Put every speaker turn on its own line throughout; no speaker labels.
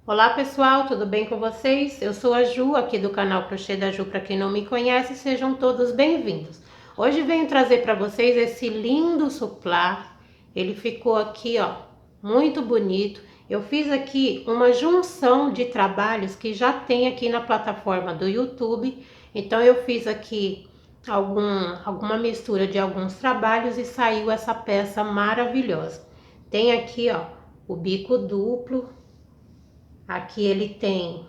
Olá pessoal, tudo bem com vocês? Eu sou a Ju, aqui do canal Crochê da Ju. Para quem não me conhece, sejam todos bem-vindos. Hoje venho trazer para vocês esse lindo suplá. Ele ficou aqui, ó, muito bonito. Eu fiz aqui uma junção de trabalhos que já tem aqui na plataforma do YouTube. Então eu fiz aqui alguma mistura de alguns trabalhos e saiu essa peça maravilhosa. Tem aqui, ó, o bico duplo. Aqui ele tem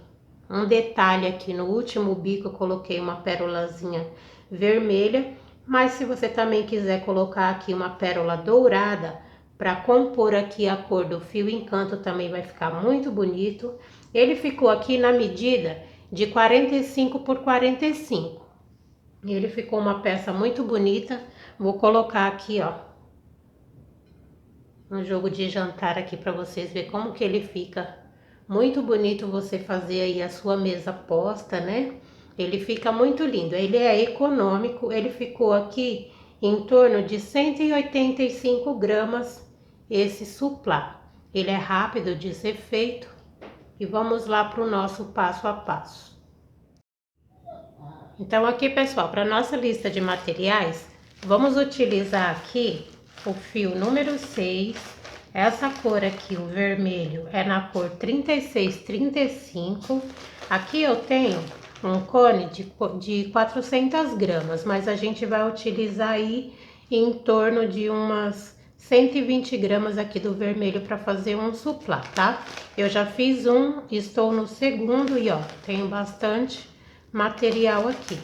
um detalhe aqui no último bico, eu coloquei uma pérolazinha vermelha, mas se você também quiser colocar aqui uma pérola dourada para compor aqui a cor do fio encanto, também vai ficar muito bonito. Ele ficou aqui na medida de 45 por 45. Ele ficou uma peça muito bonita. Vou colocar aqui, ó, um jogo de jantar aqui para vocês verem como que ele fica. Muito bonito você fazer aí a sua mesa posta, né? Ele fica muito lindo. Ele é econômico. Ele ficou aqui em torno de 185 gramas esse suplá. Ele é rápido de ser feito. E vamos lá para o nosso passo a passo. Então aqui, pessoal, para nossa lista de materiais, vamos utilizar aqui o fio número 6. Essa cor aqui, o vermelho, é na cor 3635. Aqui eu tenho um cone de 400 gramas, mas a gente vai utilizar aí em torno de umas 120 gramas aqui do vermelho para fazer um suplá, tá? Eu já fiz um, estou no segundo e ó, tenho bastante material aqui.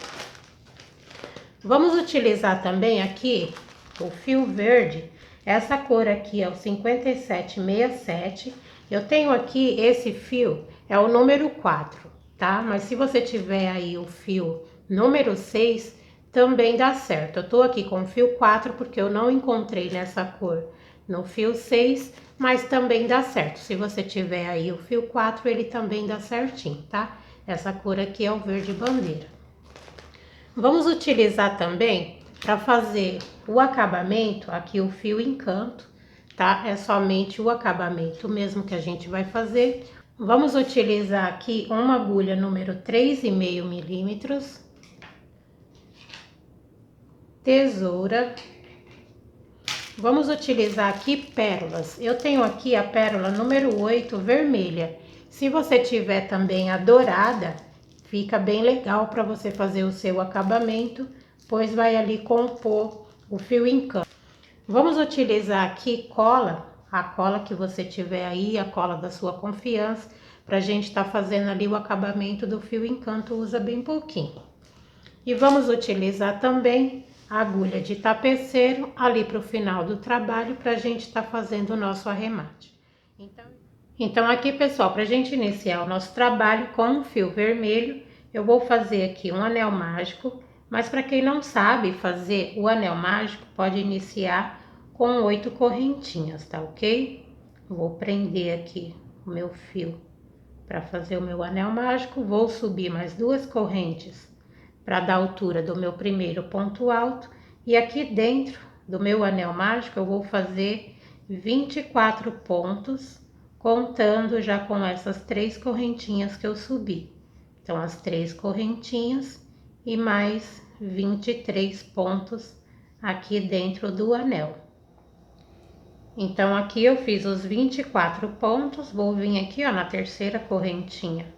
Vamos utilizar também aqui o fio verde. Essa cor aqui é o 5767. Eu tenho aqui esse fio, é o número 4, tá? Mas se você tiver aí o fio número 6, também dá certo. Eu tô aqui com o fio 4 porque eu não encontrei nessa cor no fio 6, mas também dá certo. Se você tiver aí o fio 4, ele também dá certinho, tá? Essa cor aqui é o verde bandeira. Vamos utilizar também para fazer o acabamento, aqui o fio encanto, tá? É somente o acabamento mesmo que a gente vai fazer. Vamos utilizar aqui uma agulha número 3,5 milímetros, tesoura. Vamos utilizar aqui pérolas. Eu tenho aqui a pérola número 8 vermelha. Se você tiver também a dourada, fica bem legal para você fazer o seu acabamento, pois vai ali compor o fio encanto. Vamos utilizar aqui cola, a cola que você tiver aí, a cola da sua confiança, para a gente estar fazendo ali o acabamento do fio encanto, usa bem pouquinho. E vamos utilizar também a agulha de tapeceiro ali para o final do trabalho, para a gente estar fazendo o nosso arremate. Então aqui, pessoal, para a gente iniciar o nosso trabalho com o fio vermelho, eu vou fazer aqui um anel mágico, mas para quem não sabe fazer o anel mágico, pode iniciar com 8 correntinhas, tá ok? Vou prender aqui o meu fio para fazer o meu anel mágico, vou subir mais 2 correntes para dar a altura do meu primeiro ponto alto, e aqui dentro do meu anel mágico eu vou fazer 24 pontos, contando já com essas 3 correntinhas que eu subi. Então, as 3 correntinhas e mais 23 pontos aqui dentro do anel. Então, aqui eu fiz os 24 pontos, vou vir aqui, ó, na terceira correntinha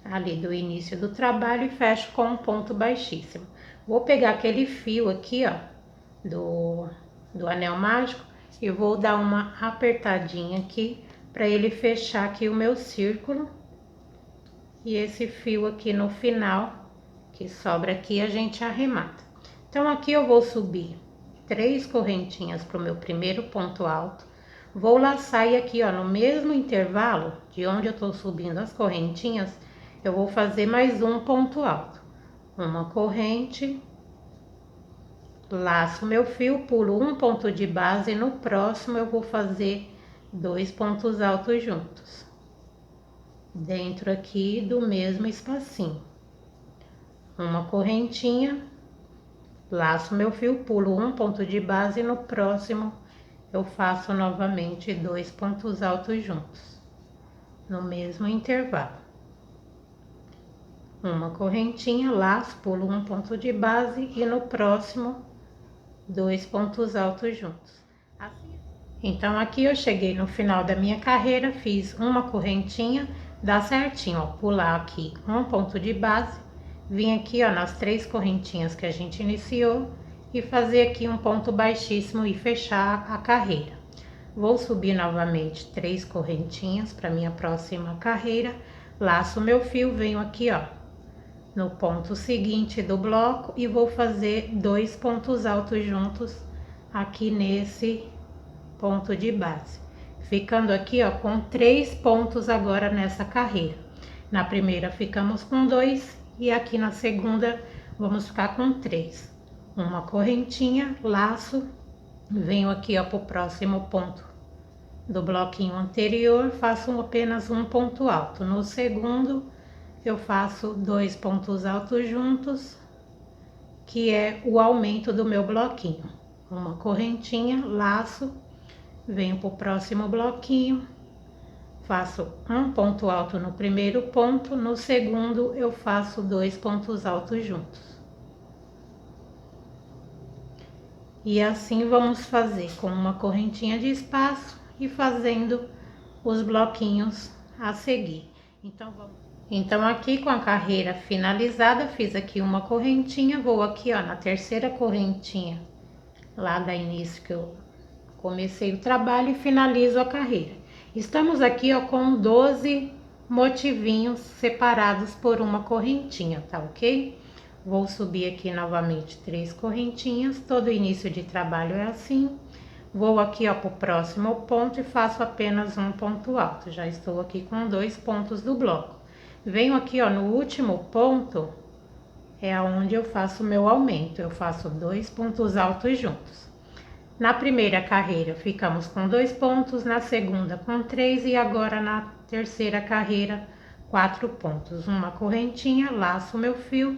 ali do início do trabalho e fecho com um ponto baixíssimo. Vou pegar aquele fio aqui, ó, do anel mágico e vou dar uma apertadinha aqui para ele fechar aqui o meu círculo. E esse fio aqui no final, que sobra aqui, a gente arremata. Então, aqui eu vou subir 3 correntinhas para o meu primeiro ponto alto. Vou laçar e aqui, ó, no mesmo intervalo de onde eu tô subindo as correntinhas, eu vou fazer mais um ponto alto. Uma corrente, laço meu fio, pulo um ponto de base e no próximo eu vou fazer 2 pontos altos juntos. Dentro aqui do mesmo espacinho. Uma correntinha, laço meu fio, pulo um ponto de base e no próximo eu faço novamente 2 pontos altos juntos. no mesmo intervalo. Uma correntinha, laço, pulo um ponto de base e no próximo 2 pontos altos juntos. Então aqui eu cheguei no final da minha carreira, fiz uma correntinha, dá certinho, ó, pular aqui um ponto de base, vim aqui, ó, nas 3 correntinhas que a gente iniciou e fazer aqui um ponto baixíssimo e fechar a carreira. Vou subir novamente 3 correntinhas para minha próxima carreira, laço meu fio, venho aqui, ó, no ponto seguinte do bloco e vou fazer 2 pontos altos juntos aqui nesse ponto de base, ficando aqui, ó, com 3 pontos agora nessa carreira. Na primeira ficamos com 2 e aqui na segunda vamos ficar com 3. Uma correntinha, laço, venho aqui, ó, pro próximo ponto do bloquinho anterior, faço apenas um ponto alto. No segundo eu faço 2 pontos altos juntos, que é o aumento do meu bloquinho. Uma correntinha, laço, venho pro próximo bloquinho, faço um ponto alto no primeiro ponto, no segundo eu faço 2 pontos altos juntos. E assim vamos fazer com uma correntinha de espaço e fazendo os bloquinhos a seguir. Então aqui com a carreira finalizada, fiz aqui uma correntinha, vou aqui, ó, na terceira correntinha lá da início que eu comecei o trabalho e finalizo a carreira. Estamos aqui, ó, com 12 motivinhos separados por uma correntinha, tá ok? Vou subir aqui novamente 3 correntinhas, todo início de trabalho é assim. Vou aqui, ó, pro próximo ponto e faço apenas um ponto alto. Já estou aqui com 2 pontos do bloco. Venho aqui, ó, no último ponto, é onde eu faço o meu aumento. Eu faço 2 pontos altos juntos. Na primeira carreira ficamos com 2 pontos, na segunda com 3 e agora na terceira carreira 4 pontos. Uma correntinha, laço meu fio,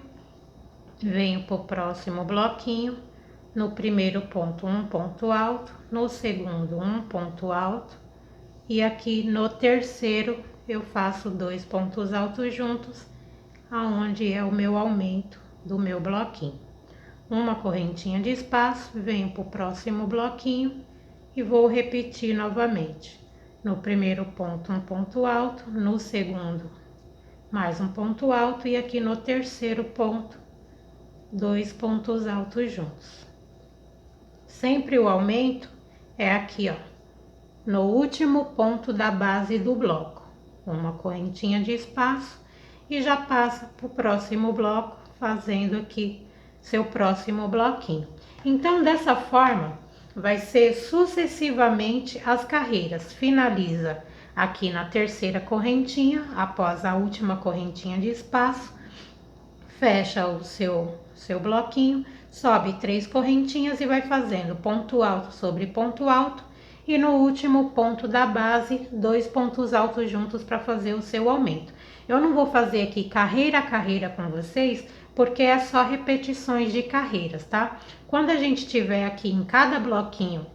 venho pro próximo bloquinho, no primeiro ponto um ponto alto, no segundo um ponto alto e aqui no terceiro eu faço 2 pontos altos juntos, aonde é o meu aumento do meu bloquinho. Uma correntinha de espaço, venho pro próximo bloquinho e vou repetir novamente. No primeiro ponto um ponto alto, no segundo mais um ponto alto e aqui no terceiro ponto 2 pontos altos juntos. Sempre o aumento é aqui, ó, no último ponto da base do bloco. Uma correntinha de espaço e já passa pro próximo bloco, fazendo aqui seu próximo bloquinho. Então, dessa forma, vai ser sucessivamente as carreiras. Finaliza aqui na terceira correntinha, após a última correntinha de espaço, fecha o seu bloquinho, sobe 3 correntinhas e vai fazendo ponto alto sobre ponto alto e no último ponto da base 2 pontos altos juntos para fazer o seu aumento. Eu não vou fazer aqui carreira a carreira com vocês, porque é só repetições de carreiras, tá? Quando a gente tiver aqui em cada bloquinho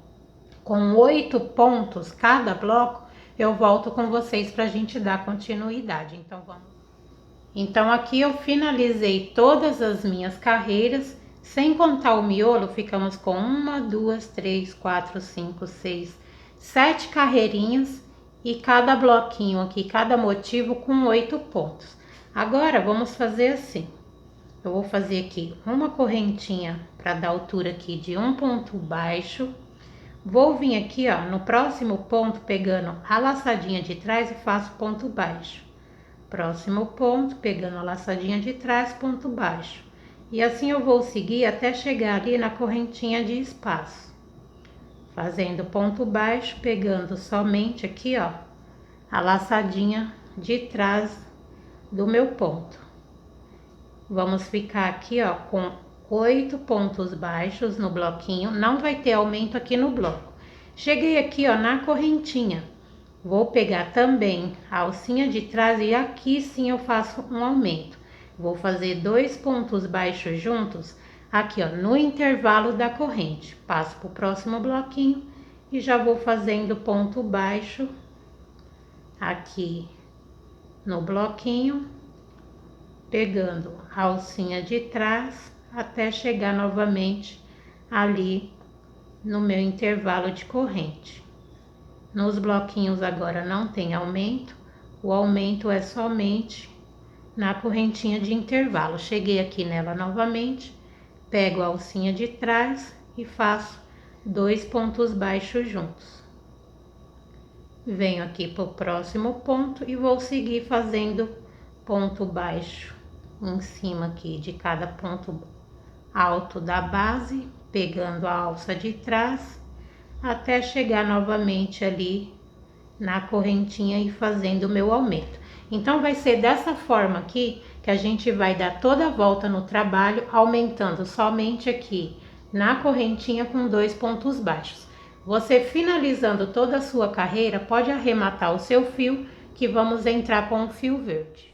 com 8 pontos cada bloco, eu volto com vocês para a gente dar continuidade. Então vamos. Então aqui eu finalizei todas as minhas carreiras, sem contar o miolo, ficamos com 1, 2, 3, 4, 5, 6, 7 carreirinhas e cada bloquinho aqui, cada motivo com 8 pontos. Agora vamos fazer assim. Eu vou fazer aqui uma correntinha para dar altura aqui de um ponto baixo. Vou vir aqui, ó, no próximo ponto, pegando a laçadinha de trás e faço ponto baixo. Próximo ponto, pegando a laçadinha de trás, ponto baixo. E assim eu vou seguir até chegar ali na correntinha de espaço. Fazendo ponto baixo, pegando somente aqui, ó, a laçadinha de trás do meu ponto. Vamos ficar aqui, ó, com 8 pontos baixos no bloquinho, não vai ter aumento aqui no bloco. Cheguei aqui, ó, na correntinha, vou pegar também a alcinha de trás e aqui sim eu faço um aumento. Vou fazer 2 pontos baixos juntos, aqui, ó, no intervalo da corrente. Passo pro próximo bloquinho e já vou fazendo ponto baixo aqui no bloquinho, pegando a alcinha de trás até chegar novamente ali no meu intervalo de corrente. Nos bloquinhos agora não tem aumento, o aumento é somente na correntinha de intervalo. Cheguei aqui nela novamente, pego a alcinha de trás e faço 2 pontos baixos juntos. Venho aqui para o próximo ponto e vou seguir fazendo ponto baixo em cima aqui de cada ponto alto da base, pegando a alça de trás até chegar novamente ali na correntinha e fazendo o meu aumento. Então vai ser dessa forma aqui que a gente vai dar toda a volta no trabalho, aumentando somente aqui na correntinha com 2 pontos baixos. Você finalizando toda a sua carreira, pode arrematar o seu fio, que vamos entrar com o fio verde.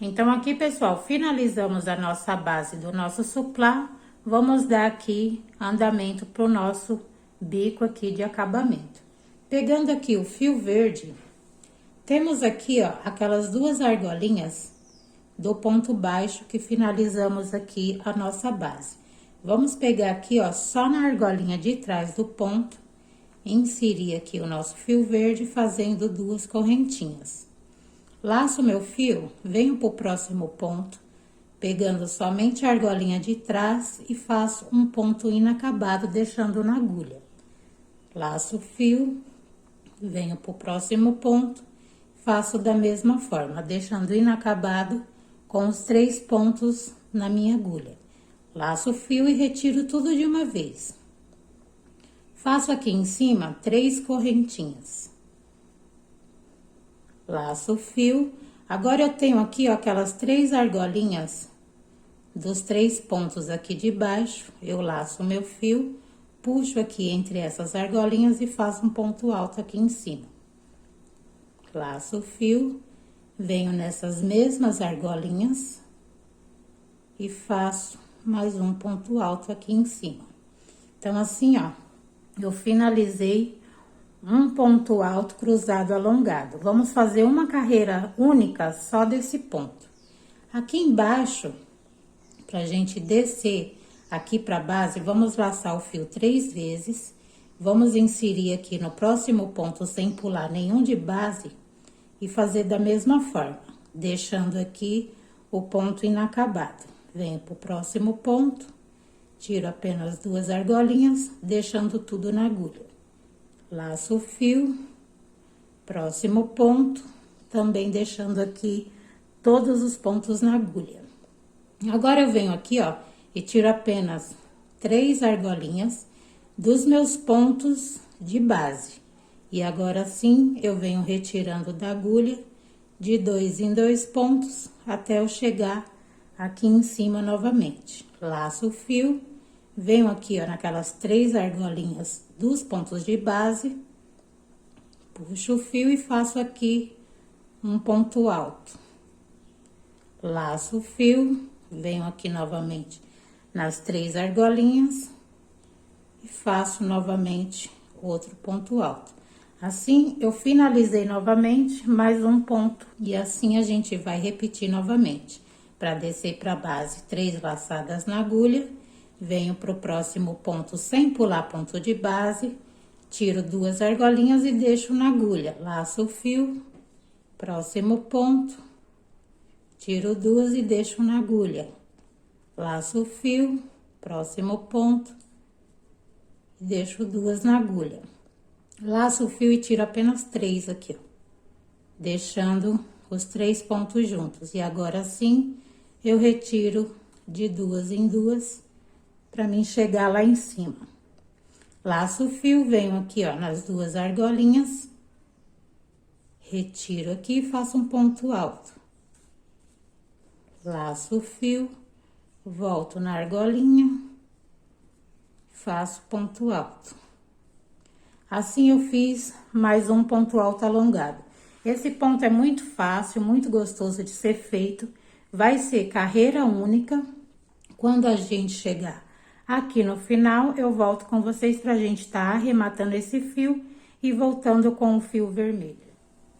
Então aqui, pessoal, finalizamos a nossa base do nosso suplá. Vamos dar aqui andamento para o nosso bico aqui de acabamento. Pegando aqui o fio verde, temos aqui, ó, aquelas 2 argolinhas do ponto baixo que finalizamos aqui a nossa base. Vamos pegar aqui, ó, só na argolinha de trás do ponto, inserir aqui o nosso fio verde fazendo 2 correntinhas. Laço meu fio, venho pro próximo ponto, pegando somente a argolinha de trás e faço um ponto inacabado, deixando na agulha. Laço o fio, venho pro próximo ponto, faço da mesma forma, deixando inacabado com os 3 pontos na minha agulha. Laço o fio e retiro tudo de uma vez. Faço aqui em cima 3 correntinhas. Laço o fio. Agora eu tenho aqui, ó, aquelas 3 argolinhas dos 3 pontos aqui de baixo. Eu laço o meu fio, puxo aqui entre essas argolinhas e faço um ponto alto aqui em cima. Laço o fio, venho nessas mesmas argolinhas e faço mais um ponto alto aqui em cima. Então, assim, ó, eu finalizei um ponto alto cruzado alongado. Vamos fazer uma carreira única só desse ponto. Aqui embaixo, pra gente descer aqui pra base, vamos laçar o fio 3 vezes. Vamos inserir aqui no próximo ponto sem pular nenhum de base e fazer da mesma forma, deixando aqui o ponto inacabado. Venho pro próximo ponto, tiro apenas 2 argolinhas, deixando tudo na agulha. Laço o fio, próximo ponto, também deixando aqui todos os pontos na agulha. Agora eu venho aqui, ó, e tiro apenas 3 argolinhas dos meus pontos de base. E agora sim, eu venho retirando da agulha de 2 em 2 pontos até eu chegar aqui em cima novamente. Laço o fio, venho aqui, ó, naquelas 3 argolinhas dos pontos de base, puxo o fio e faço aqui um ponto alto. Laço o fio, venho aqui novamente nas 3 argolinhas e faço novamente outro ponto alto. Assim, eu finalizei novamente mais um ponto e assim a gente vai repetir novamente. Para descer para a base, 3 laçadas na agulha, venho pro próximo ponto sem pular ponto de base, tiro 2 argolinhas e deixo na agulha. Laço o fio, próximo ponto, tiro 2 e deixo na agulha. Laço o fio, próximo ponto, deixo 2 na agulha. Laço o fio e tiro apenas 3 aqui, ó, deixando os 3 pontos juntos. E agora sim, eu retiro de 2 em 2 para mim chegar lá em cima. Laço o fio, venho aqui, ó, nas 2 argolinhas, retiro aqui e faço um ponto alto. Laço o fio, volto na argolinha, faço ponto alto. Assim eu fiz mais um ponto alto alongado. Esse ponto é muito fácil, muito gostoso de ser feito. Vai ser carreira única. Quando a gente chegar aqui no final, eu volto com vocês pra gente estar arrematando esse fio e voltando com o fio vermelho.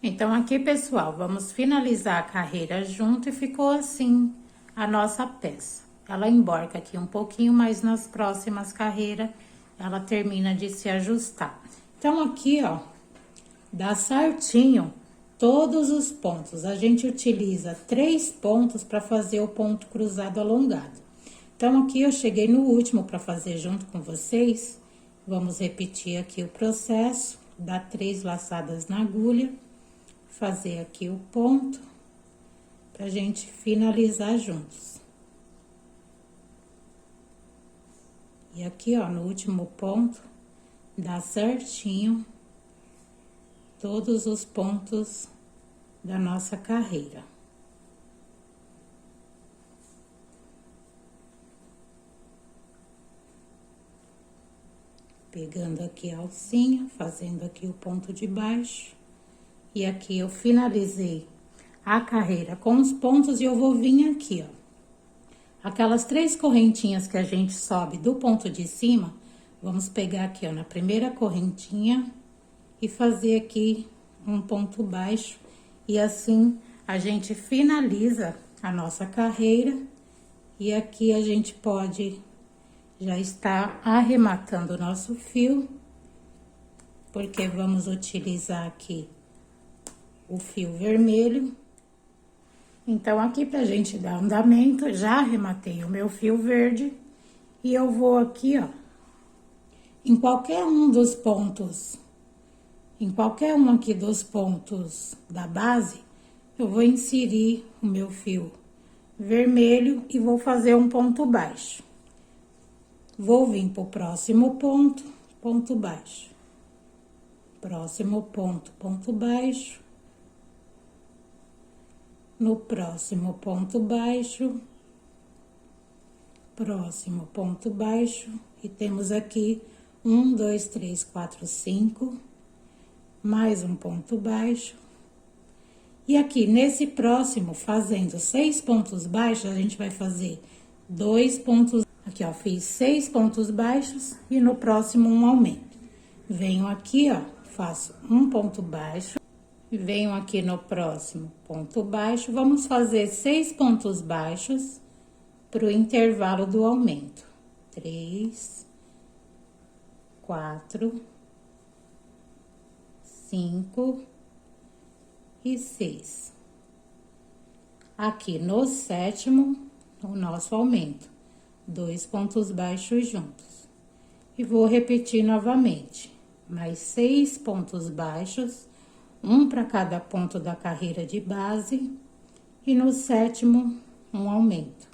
Então, aqui, pessoal, vamos finalizar a carreira junto e ficou assim a nossa peça. Ela emborca aqui um pouquinho, mas nas próximas carreiras ela termina de se ajustar. Então, aqui, ó, dá certinho todos os pontos. A gente utiliza 3 pontos para fazer o ponto cruzado alongado. Então, aqui eu cheguei no último para fazer junto com vocês. Vamos repetir aqui o processo, dar 3 laçadas na agulha, fazer aqui o ponto, pra gente finalizar juntos. E aqui, ó, no último ponto, dá certinho todos os pontos da nossa carreira. Pegando aqui a alcinha, fazendo aqui o ponto de baixo. E aqui eu finalizei a carreira com os pontos e eu vou vir aqui, ó. Aquelas 3 correntinhas que a gente sobe do ponto de cima, vamos pegar aqui, ó, na primeira correntinha e fazer aqui um ponto baixo. E assim a gente finaliza a nossa carreira. E aqui a gente pode já estar arrematando o nosso fio, porque vamos utilizar aqui o fio vermelho. Então, aqui pra gente dar andamento, já arrematei o meu fio verde. E eu vou aqui, ó, em qualquer um dos pontos, em qualquer um aqui dos pontos da base, eu vou inserir o meu fio vermelho e vou fazer um ponto baixo. Vou vir pro próximo ponto, ponto baixo. Próximo ponto, ponto baixo. No próximo ponto baixo, próximo ponto baixo, e temos aqui 1, 2, 3, 4, 5, mais um ponto baixo. E aqui, nesse próximo, fazendo 6 pontos baixos, a gente vai fazer 2 pontos. Aqui, ó, fiz 6 pontos baixos e no próximo um aumento. Venho aqui, ó, faço um ponto baixo. Venho aqui no próximo ponto baixo, vamos fazer 6 pontos baixos pro intervalo do aumento. 3, 4, 5 e 6. Aqui no sétimo, o nosso aumento, 2 pontos baixos juntos. E vou repetir novamente, mais 6 pontos baixos, um para cada ponto da carreira de base, e no sétimo, um aumento.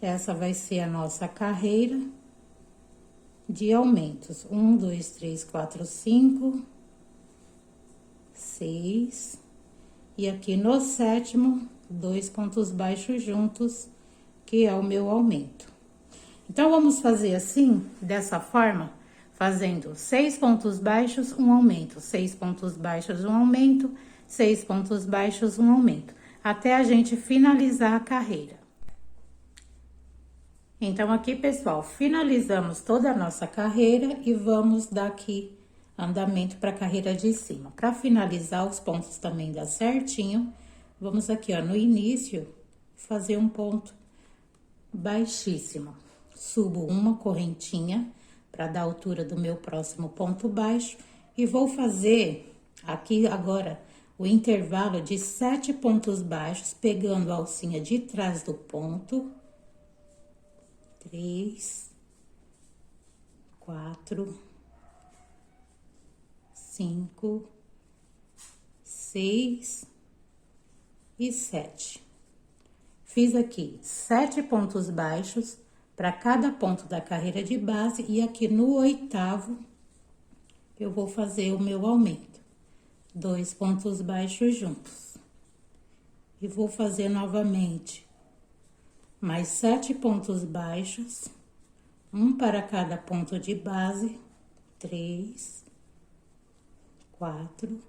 Essa vai ser a nossa carreira de aumentos. 1, 2, 3, 4, 5, 6. E aqui no sétimo, 2 pontos baixos juntos, que é o meu aumento. Então, vamos fazer assim, dessa forma, fazendo 6 pontos baixos, um aumento, 6 pontos baixos, um aumento, 6 pontos baixos, um aumento, até a gente finalizar a carreira. Então, aqui, pessoal, finalizamos toda a nossa carreira e vamos dar aqui andamento para a carreira de cima. Para finalizar, os pontos também dá certinho, vamos aqui, ó, no início, fazer um ponto baixíssimo. Subo uma correntinha para dar a altura do meu próximo ponto baixo e vou fazer aqui agora o intervalo de 7 pontos baixos, pegando a alcinha de trás do ponto. 3, 4, 5, 6 e 7. Fiz aqui 7 pontos baixos para cada ponto da carreira de base, e aqui no oitavo eu vou fazer o meu aumento. 2 pontos baixos juntos. E vou fazer novamente mais 7 pontos baixos, um para cada ponto de base, 3, 4,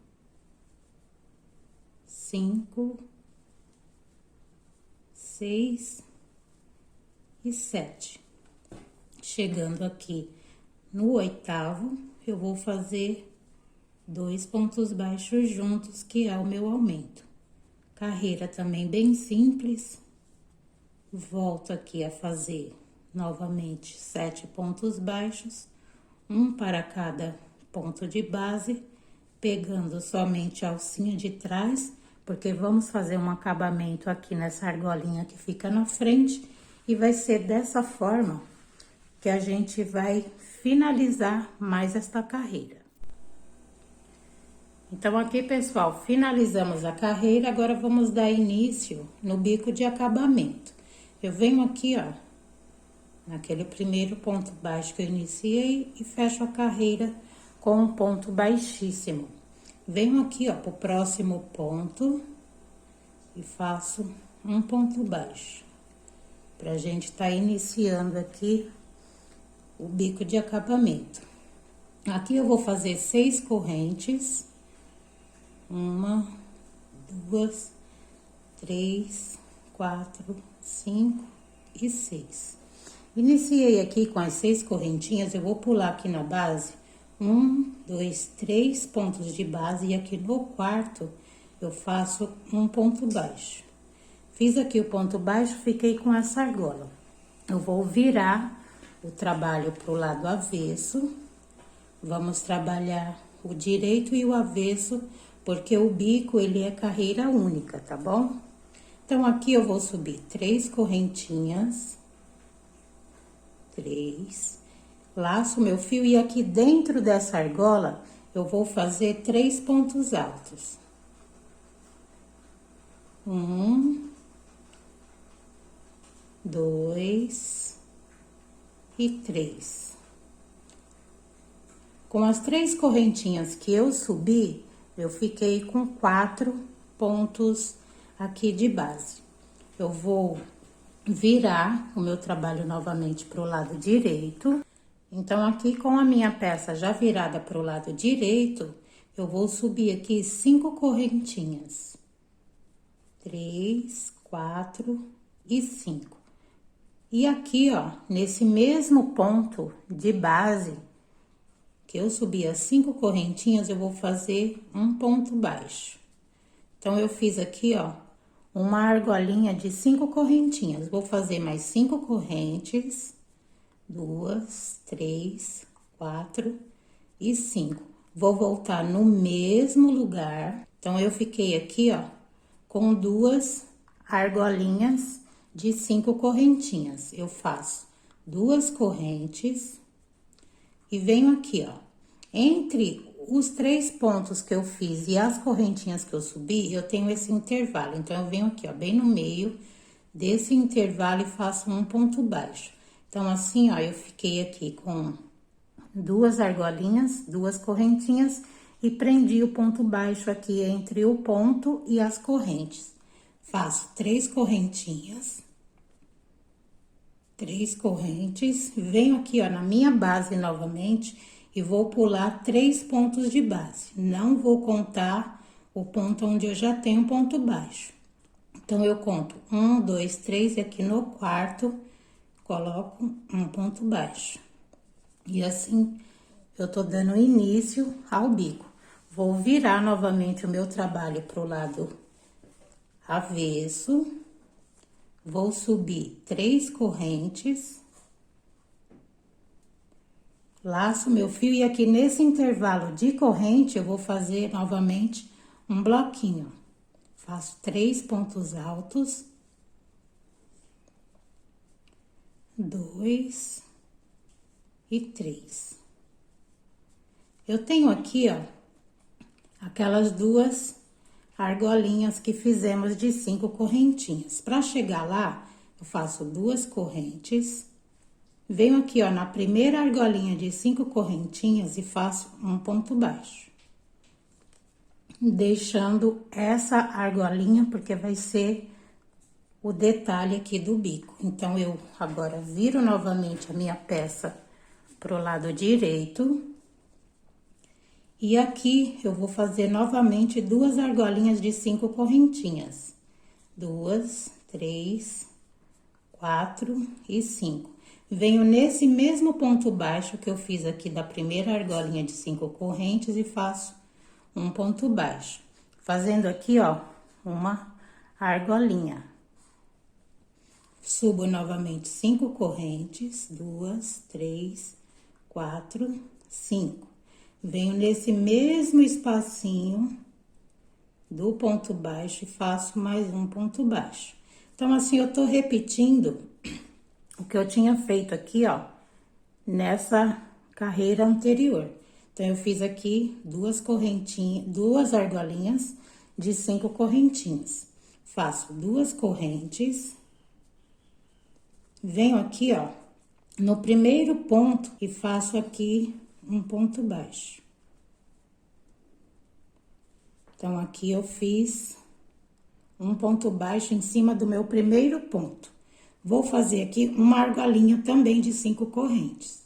5, 6 e 7. Chegando aqui no oitavo, eu vou fazer 2 pontos baixos juntos, que é o meu aumento. Carreira também bem simples. Volto aqui a fazer novamente 7 pontos baixos, um para cada ponto de base, pegando somente a alcinha de trás, porque vamos fazer um acabamento aqui nessa argolinha que fica na frente, e vai ser dessa forma que a gente vai finalizar mais esta carreira. Então, aqui, pessoal, finalizamos a carreira, agora vamos dar início no bico de acabamento. Eu venho aqui, ó, naquele primeiro ponto baixo que eu iniciei e fecho a carreira com um ponto baixíssimo. Venho aqui, ó, pro próximo ponto e faço um ponto baixo. Pra gente tá iniciando aqui o bico de acabamento. Aqui eu vou fazer 6 correntes. 1, 2, 3, 4, 5 e 6. Iniciei aqui com as 6 correntinhas, eu vou pular aqui na base 1, 2, 3 pontos de base, e aqui no quarto eu faço um ponto baixo. Fiz aqui o ponto baixo, fiquei com essa argola. Eu vou virar o trabalho pro lado avesso. Vamos trabalhar o direito e o avesso, porque o bico, ele é carreira única, tá bom? Então, aqui eu vou subir 3 correntinhas. 3. Laço meu fio e aqui dentro dessa argola, eu vou fazer 3 pontos altos. 1, 2 e 3. Com as 3 correntinhas que eu subi, eu fiquei com 4 pontos aqui de base. Eu vou virar o meu trabalho novamente pro lado direito. Então, aqui com a minha peça já virada pro lado direito, eu vou subir aqui 5 correntinhas. 3, 4 e 5. E aqui, ó, nesse mesmo ponto de base, que eu subi as 5 correntinhas, eu vou fazer um ponto baixo. Então, eu fiz aqui, ó, uma argolinha de 5 correntinhas. Vou fazer mais 5 correntes, 2, 3, 4 e 5. Vou voltar no mesmo lugar. Então, eu fiquei aqui, ó, com 2 argolinhas de 5 correntinhas. Eu faço 2 correntes e venho aqui, ó, entre os 3 pontos que eu fiz e as correntinhas que eu subi, eu tenho esse intervalo. Então, eu venho aqui, ó, bem no meio desse intervalo e faço um ponto baixo. Então, assim, ó, eu fiquei aqui com 2 argolinhas, 2 correntinhas e prendi o ponto baixo aqui entre o ponto e as correntes. Faço 3 correntinhas. 3 correntes, venho aqui, ó, na minha base novamente e vou pular 3 pontos de base. Não vou contar o ponto onde eu já tenho ponto baixo. Então, eu conto 1, 2, 3 e aqui no quarto coloco um ponto baixo. E assim, eu tô dando início ao bico. Vou virar novamente o meu trabalho pro lado avesso. Vou subir 3 correntes, laço meu fio e aqui nesse intervalo de corrente eu vou fazer novamente um bloquinho. Faço 3 pontos altos, 2 e 3. Eu tenho aqui, ó, aquelas 2 argolinhas que fizemos de 5 correntinhas. Para chegar lá, eu faço 2 correntes, venho aqui, ó, na primeira argolinha de 5 correntinhas e faço um ponto baixo. Deixando essa argolinha, porque vai ser o detalhe aqui do bico. Então, eu agora viro novamente a minha peça pro lado direito. E aqui, eu vou fazer novamente 2 argolinhas de 5 correntinhas. 2, 3, 4 e 5. Venho nesse mesmo ponto baixo que eu fiz aqui da primeira argolinha de 5 correntes e faço um ponto baixo. Fazendo aqui, ó, uma argolinha. Subo novamente 5 correntes, 2, 3, 4, 5. Venho nesse mesmo espacinho do ponto baixo e faço mais um ponto baixo. Então, assim, eu tô repetindo o que eu tinha feito aqui, ó, nessa carreira anterior. Então, eu fiz aqui duas correntinhas, duas argolinhas de 5 correntinhas. Faço 2 correntes, venho aqui, ó, no primeiro ponto e faço aqui um ponto baixo. Então, aqui eu fiz um ponto baixo em cima do meu primeiro ponto. Vou fazer aqui uma argolinha também de 5 correntes.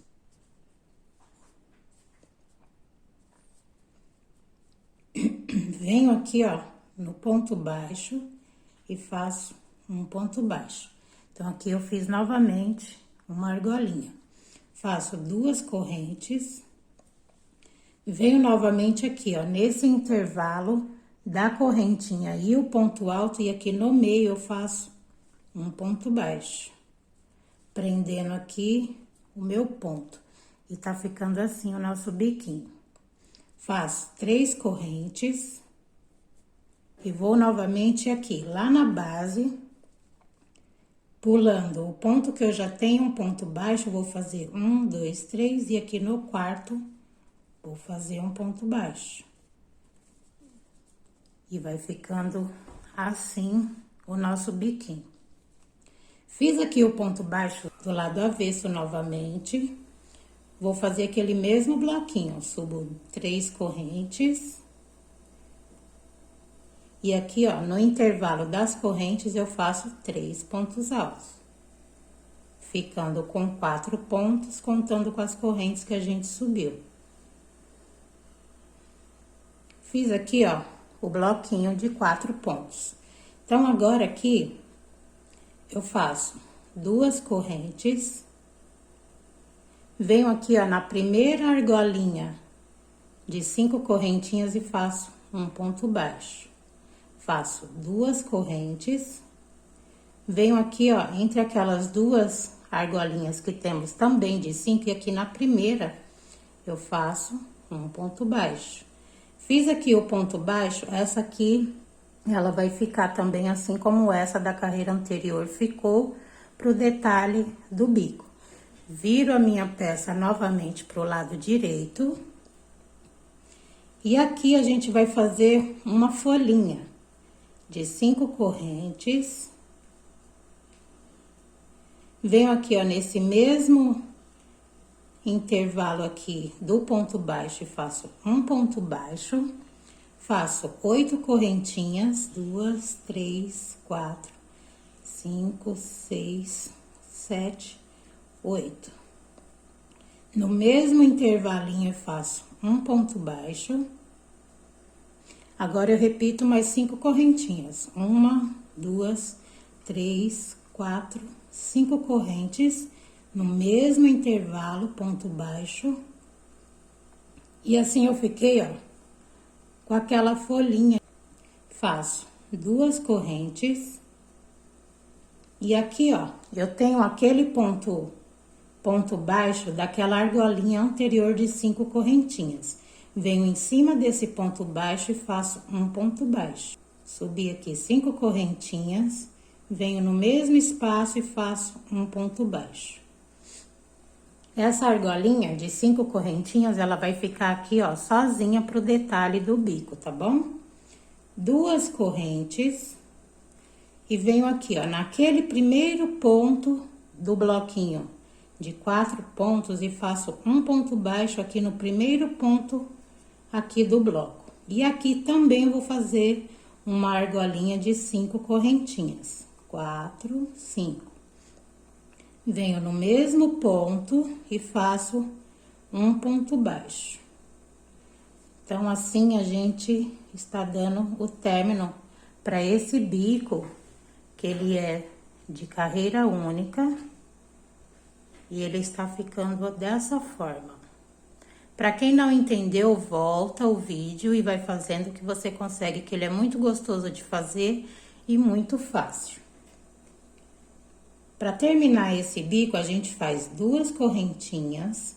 Venho aqui, ó, no ponto baixo e faço um ponto baixo. Então, aqui eu fiz novamente uma argolinha. Faço 2 correntes. Venho novamente aqui, ó, nesse intervalo da correntinha e o ponto alto, e aqui no meio eu faço um ponto baixo, prendendo aqui o meu ponto. E tá ficando assim o nosso biquinho. Faço 3 correntes e vou novamente aqui, lá na base, pulando o ponto que eu já tenho um ponto baixo, vou fazer 1, 2, 3, e aqui no quarto vou fazer um ponto baixo. E vai ficando assim o nosso biquinho. Fiz aqui o ponto baixo do lado avesso novamente. Vou fazer aquele mesmo bloquinho. Subo 3 correntes. E aqui, ó, no intervalo das correntes, eu faço 3 pontos altos. Ficando com 4 pontos, contando com as correntes que a gente subiu. Fiz aqui, ó, o bloquinho de 4 pontos. Então, agora aqui, eu faço 2 correntes. Venho aqui, ó, na primeira argolinha de 5 correntinhas e faço um ponto baixo. Faço 2 correntes. Venho aqui, ó, entre aquelas 2 argolinhas que temos também de 5, e aqui na primeira eu faço um ponto baixo. Fiz aqui o ponto baixo, essa aqui, ela vai ficar também assim como essa da carreira anterior ficou, pro detalhe do bico. Viro a minha peça novamente pro lado direito. E aqui a gente vai fazer uma folhinha de 5 correntes. Venho aqui, ó, nesse mesmo intervalo aqui do ponto baixo e faço um ponto baixo. Faço 8 correntinhas, 2, 3, 4, 5, 6, 7, 8. No mesmo intervalinho eu faço um ponto baixo. Agora eu repito mais 5 correntinhas. 1, 2, 3, 4, 5 correntes. No mesmo intervalo, ponto baixo. E assim eu fiquei, ó, com aquela folhinha. Faço 2 correntes. E aqui, ó, eu tenho aquele ponto baixo daquela argolinha anterior de 5 correntinhas. Venho em cima desse ponto baixo e faço um ponto baixo. Subi aqui 5 correntinhas, venho no mesmo espaço e faço um ponto baixo. Essa argolinha de 5 correntinhas, ela vai ficar aqui, ó, sozinha pro detalhe do bico, tá bom? 2 correntes e venho aqui, ó, naquele primeiro ponto do bloquinho de 4 pontos e faço um ponto baixo aqui no primeiro ponto aqui do bloco. E aqui também eu vou fazer uma argolinha de 5 correntinhas. 4, 5. Venho no mesmo ponto e faço um ponto baixo. Então, assim a gente está dando o término para esse bico, que ele é de carreira única, e ele está ficando dessa forma. Para quem não entendeu, volta o vídeo e vai fazendo que você consegue, que ele é muito gostoso de fazer e muito fácil. Para terminar esse bico, a gente faz 2 correntinhas.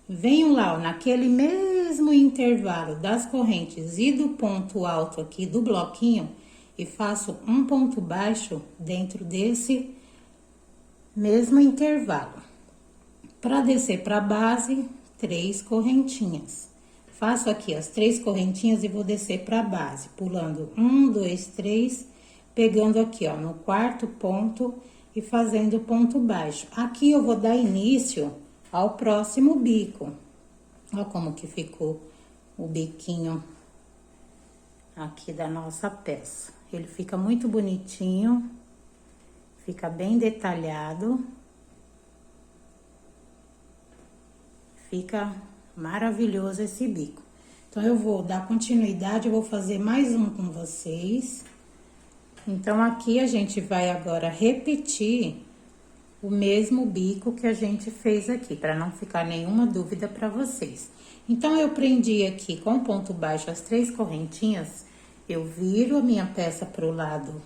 Venho lá, ó, naquele mesmo intervalo das correntes e do ponto alto aqui do bloquinho e faço um ponto baixo dentro desse mesmo intervalo. Para descer para a base, 3 correntinhas. Faço aqui as 3 correntinhas e vou descer para a base, pulando 1, 2, 3, pegando aqui, ó, no 4º ponto e fazendo ponto baixo. Aqui eu vou dar início ao próximo bico. Ó como que ficou o biquinho aqui da nossa peça. Ele fica muito bonitinho, fica bem detalhado. Fica maravilhoso esse bico. Então, eu vou dar continuidade, eu vou fazer mais um com vocês. Então, aqui a gente vai agora repetir o mesmo bico que a gente fez aqui, para não ficar nenhuma dúvida para vocês. Então, eu prendi aqui com ponto baixo as 3 correntinhas, eu viro a minha peça pro lado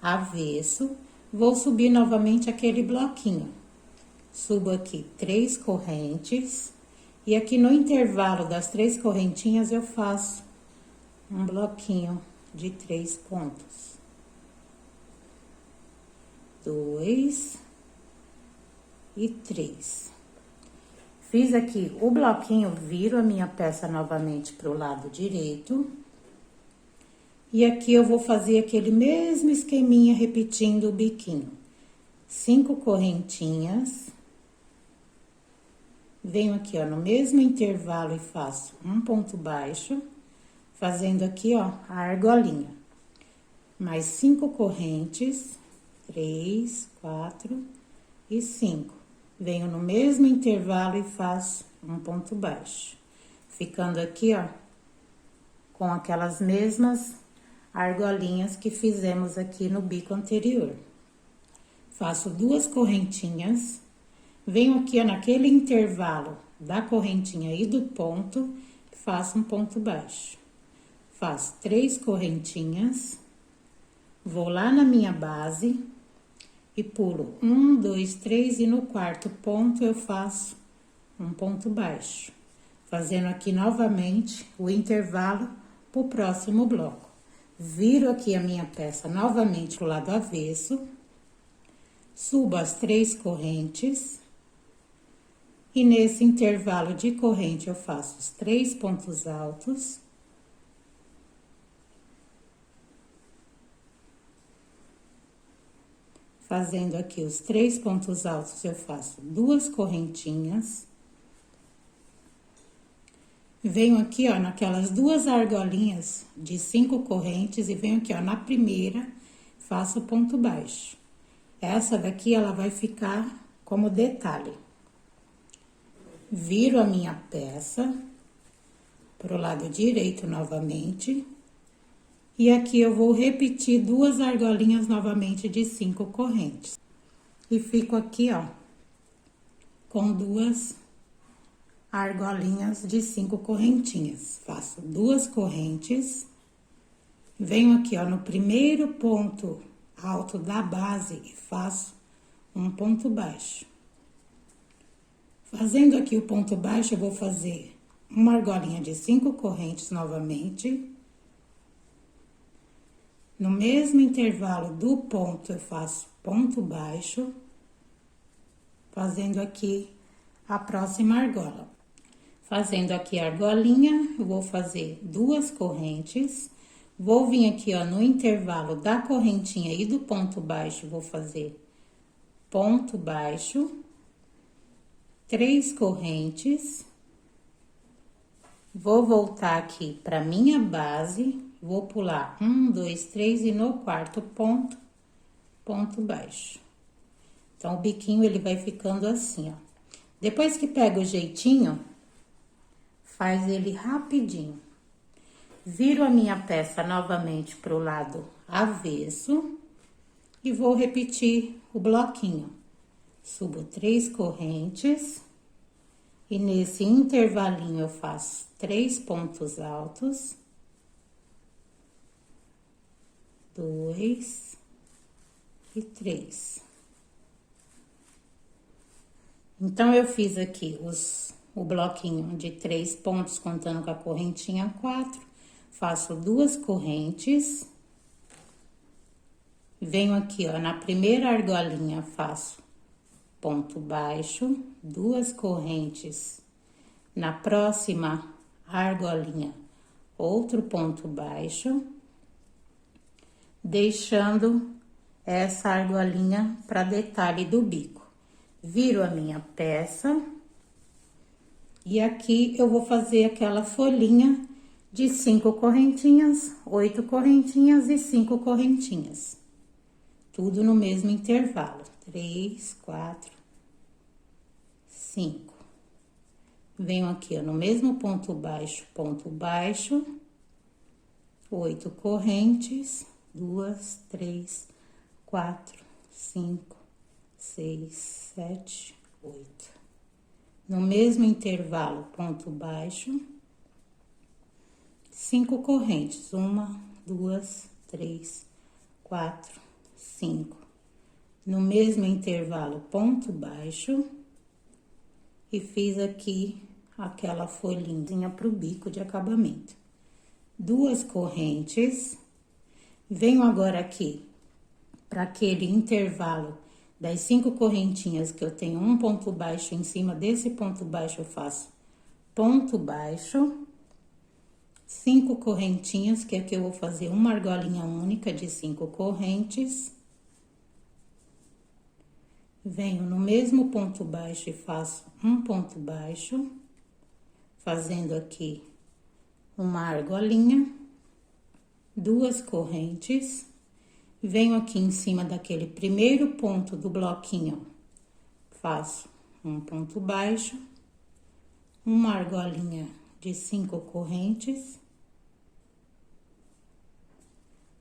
avesso, vou subir novamente aquele bloquinho. Subo aqui 3 correntes, e aqui no intervalo das 3 correntinhas eu faço um bloquinho de 3 pontos. 2 e 3. Fiz aqui o bloquinho, viro a minha peça novamente pro lado direito. E aqui eu vou fazer aquele mesmo esqueminha, repetindo o biquinho. 5 correntinhas. Venho aqui, ó, no mesmo intervalo e faço um ponto baixo, fazendo aqui, ó, a argolinha. Mais 5 correntes, 3, 4 e 5. Venho no mesmo intervalo e faço um ponto baixo. Ficando aqui, ó, com aquelas mesmas argolinhas que fizemos aqui no bico anterior. Faço 2 correntinhas, venho aqui, ó, naquele intervalo da correntinha e do ponto, faço um ponto baixo. Faço 3 correntinhas, vou lá na minha base e pulo 1, 2, 3 e no 4º ponto eu faço um ponto baixo. Fazendo aqui novamente o intervalo pro próximo bloco. Viro aqui a minha peça novamente pro lado avesso, subo as 3 correntes, e nesse intervalo de corrente eu faço os 3 pontos altos. Fazendo aqui os 3 pontos altos, eu faço 2 correntinhas. Venho aqui, ó, naquelas 2 argolinhas de 5 correntes e venho aqui, ó, na primeira, faço ponto baixo. Essa daqui, ela vai ficar como detalhe. Viro a minha peça pro lado direito novamente. E aqui eu vou repetir 2 argolinhas novamente de 5 correntes. E fico aqui, ó, com 2 argolinhas de 5 correntinhas. Faço 2 correntes, venho aqui, ó, no primeiro ponto alto da base e faço um ponto baixo. Fazendo aqui o ponto baixo, eu vou fazer uma argolinha de 5 correntes novamente. No mesmo intervalo do ponto, eu faço ponto baixo, fazendo aqui a próxima argola. Fazendo aqui a argolinha, eu vou fazer 2 correntes, vou vir aqui, ó, no intervalo da correntinha e do ponto baixo, vou fazer ponto baixo, 3 correntes, vou voltar aqui para minha base, vou pular 1, 2, 3 e no 4º ponto, ponto baixo. Então, o biquinho, ele vai ficando assim, ó. Depois que pega o jeitinho, faz ele rapidinho. Viro a minha peça novamente pro lado avesso e vou repetir o bloquinho. Subo 3 correntes, E nesse intervalinho eu faço 3 pontos altos. 2 e 3. Então, eu fiz aqui o bloquinho de 3 pontos, contando com a correntinha 4. Faço 2 correntes. Venho aqui, ó, na primeira argolinha, faço ponto baixo, 2 correntes. Na próxima argolinha, outro ponto baixo, deixando essa argolinha para detalhe do bico. Viro a minha peça e aqui eu vou fazer aquela folhinha de 5 correntinhas, 8 correntinhas e 5 correntinhas. Tudo no mesmo intervalo. 3, 4, 5. Venho aqui, ó, no mesmo ponto baixo, 8 correntes, 2, 3, 4, 5, 6, 7, 8. No mesmo intervalo, ponto baixo, 5 correntes, 1, 2, 3, 4, 5. No mesmo intervalo, ponto baixo, e fiz aqui aquela folhinha pro bico de acabamento. 2 correntes, venho agora aqui para aquele intervalo das 5 correntinhas que eu tenho um ponto baixo em cima desse ponto baixo, eu faço ponto baixo, 5 correntinhas, que aqui eu vou fazer uma argolinha única de 5 correntes. Venho no mesmo ponto baixo e faço um ponto baixo, fazendo aqui uma argolinha, 2 correntes. Venho aqui em cima daquele primeiro ponto do bloquinho, faço um ponto baixo, uma argolinha de 5 correntes,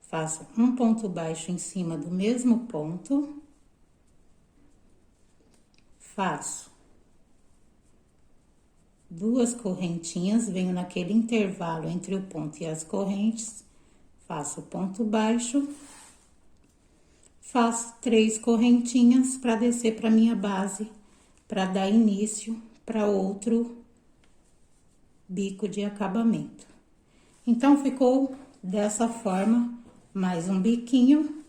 faço um ponto baixo em cima do mesmo ponto, faço 2 correntinhas, venho naquele intervalo entre o ponto e as correntes, faço ponto baixo, faço 3 correntinhas para descer para minha base, para dar início para outro bico de acabamento. Então, ficou dessa forma, mais um biquinho.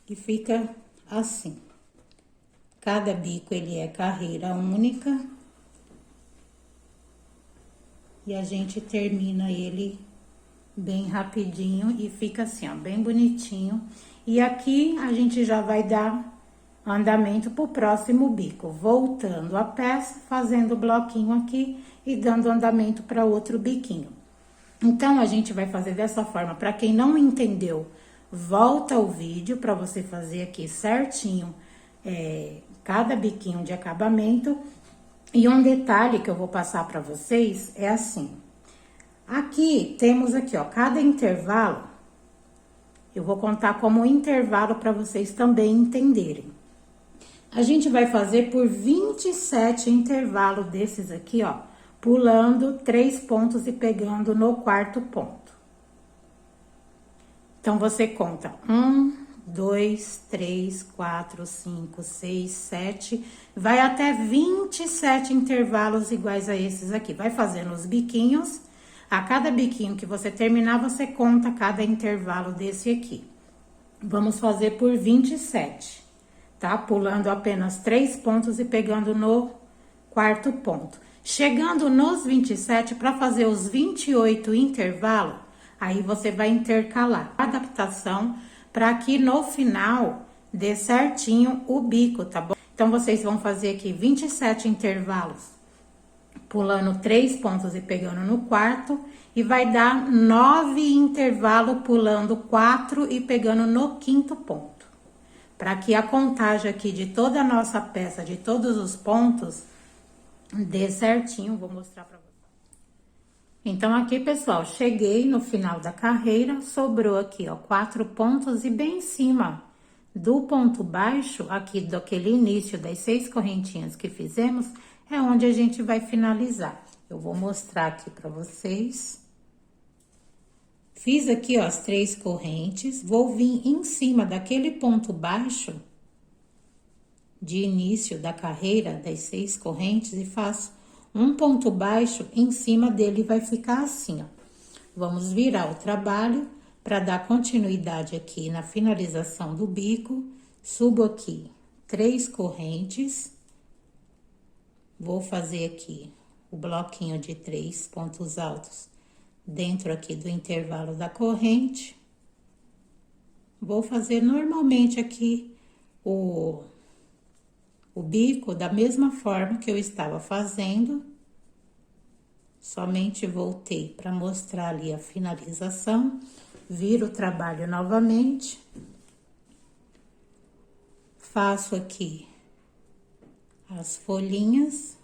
E fica assim. Cada bico, ele é carreira única. E a gente termina ele bem rapidinho e fica assim, ó, bem bonitinho. E aqui a gente já vai dar andamento pro próximo bico, voltando a peça, fazendo o bloquinho aqui e dando andamento para outro biquinho. Então, a gente vai fazer dessa forma. Para quem não entendeu, volta o vídeo para você fazer aqui certinho cada biquinho de acabamento. E um detalhe que eu vou passar para vocês é assim. Aqui, temos aqui, ó, cada intervalo, eu vou contar como intervalo para vocês também entenderem. A gente vai fazer por 27 intervalos desses aqui, ó, pulando 3 pontos e pegando no 4º ponto. Então, você conta 1, 2, 3, 4, 5, 6, 7, vai até 27 intervalos iguais a esses aqui. Vai fazendo os biquinhos. A cada biquinho que você terminar, você conta cada intervalo desse aqui. Vamos fazer por 27, tá? Pulando apenas 3 pontos e pegando no 4º ponto. Chegando nos 27, para fazer os 28 intervalos, aí você vai intercalar a adaptação para que no final dê certinho o bico, tá bom? Então, vocês vão fazer aqui 27 intervalos, pulando 3 pontos e pegando no 4º, e vai dar 9 intervalos pulando 4 e pegando no 5º ponto. Para que a contagem aqui de toda a nossa peça, de todos os pontos, dê certinho, vou mostrar para vocês. Então, aqui, pessoal, cheguei no final da carreira, sobrou aqui, ó, 4 pontos e bem em cima do ponto baixo, aqui daquele início das 6 correntinhas que fizemos, é onde a gente vai finalizar. Eu vou mostrar aqui pra vocês. Fiz aqui, ó, as 3 correntes, vou vir em cima daquele ponto baixo de início da carreira das 6 correntes e faço um ponto baixo em cima dele, vai ficar assim, ó. Vamos virar o trabalho para dar continuidade aqui na finalização do bico. Subo aqui 3 correntes. Vou fazer aqui o bloquinho de 3 pontos altos dentro aqui do intervalo da corrente. Vou fazer normalmente aqui o bico da mesma forma que eu estava fazendo. Somente voltei para mostrar ali a finalização. Viro o trabalho novamente. Faço aqui as folhinhas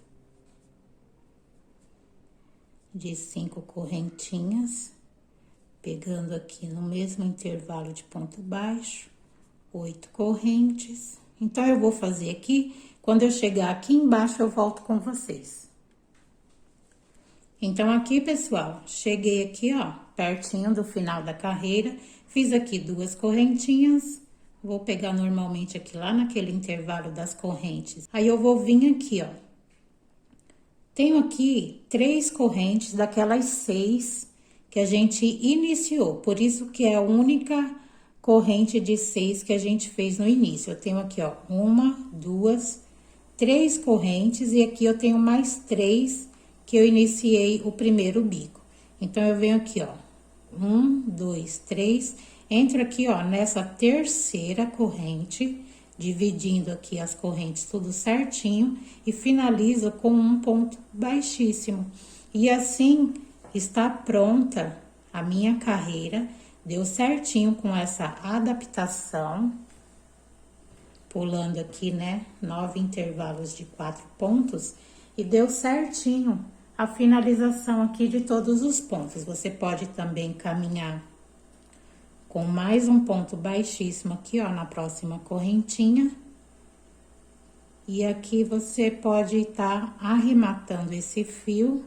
de 5 correntinhas, pegando aqui no mesmo intervalo de ponto baixo, 8 correntes. Então, eu vou fazer aqui, quando eu chegar aqui embaixo, eu volto com vocês. Então, aqui, pessoal, cheguei aqui, ó, pertinho do final da carreira, fiz aqui 2 correntinhas, vou pegar normalmente aqui lá naquele intervalo das correntes. Aí, eu vou vir aqui, ó. Tenho aqui 3 correntes daquelas 6 que a gente iniciou, por isso que é a única corrente de 6 que a gente fez no início. Eu tenho aqui, ó, 1, 2, 3 correntes e aqui eu tenho mais 3 que eu iniciei o primeiro bico. Então, eu venho aqui, ó, 1, 2, 3, entro aqui, ó, nessa terceira corrente, dividindo aqui as correntes tudo certinho e finalizo com um ponto baixíssimo. E assim, está pronta a minha carreira, deu certinho com essa adaptação, pulando aqui, né, 9 intervalos de 4 pontos, e deu certinho a finalização aqui de todos os pontos. Você pode também caminhar com mais um ponto baixíssimo aqui, ó, na próxima correntinha. E aqui você pode estar arrematando esse fio.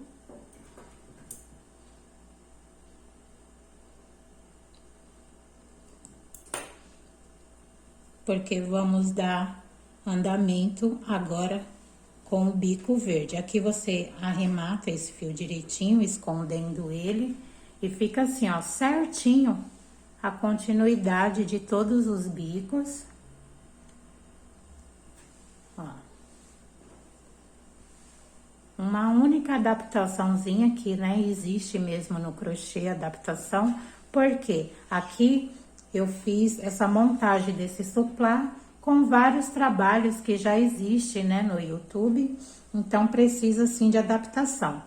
Porque vamos dar andamento agora com o bico verde. Aqui você arremata esse fio direitinho, escondendo ele, e fica assim, ó, certinho a continuidade de todos os bicos. Ó. Uma única adaptaçãozinha aqui, né? Existe mesmo no crochê adaptação, porque aqui eu fiz essa montagem desse suplá com vários trabalhos que já existem, né, no YouTube, então precisa sim de adaptação.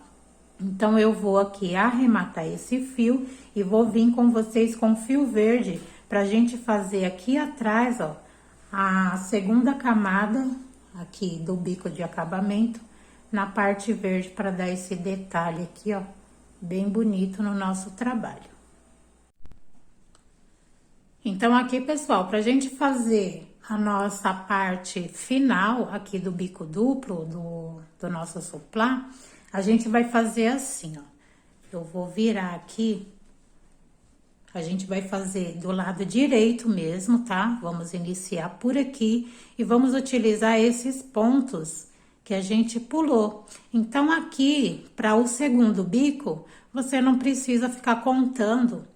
Então, eu vou aqui arrematar esse fio e vou vir com vocês com fio verde pra gente fazer aqui atrás, ó, a segunda camada aqui do bico de acabamento na parte verde para dar esse detalhe aqui, ó, bem bonito no nosso trabalho. Então, aqui, pessoal, pra gente fazer a nossa parte final aqui do bico duplo do nosso suplá, a gente vai fazer assim, ó. Eu vou virar aqui, a gente vai fazer do lado direito mesmo, tá? Vamos iniciar por aqui e vamos utilizar esses pontos que a gente pulou. Então, aqui, para o segundo bico, você não precisa ficar contando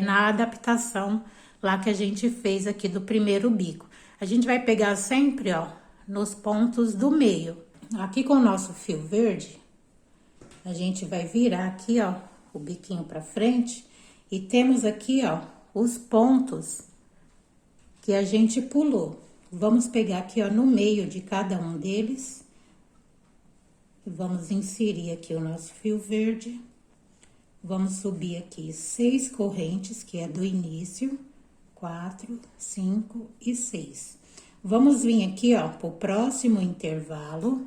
na adaptação lá que a gente fez aqui do primeiro bico. A gente vai pegar sempre, ó, nos pontos do meio. Aqui com o nosso fio verde, a gente vai virar aqui, ó, o biquinho pra frente e temos aqui, ó, os pontos que a gente pulou. Vamos pegar aqui, ó, no meio de cada um deles e vamos inserir aqui o nosso fio verde. Vamos subir aqui 6 correntes, que é do início, 4, 5 e 6. Vamos vir aqui, ó, pro próximo intervalo.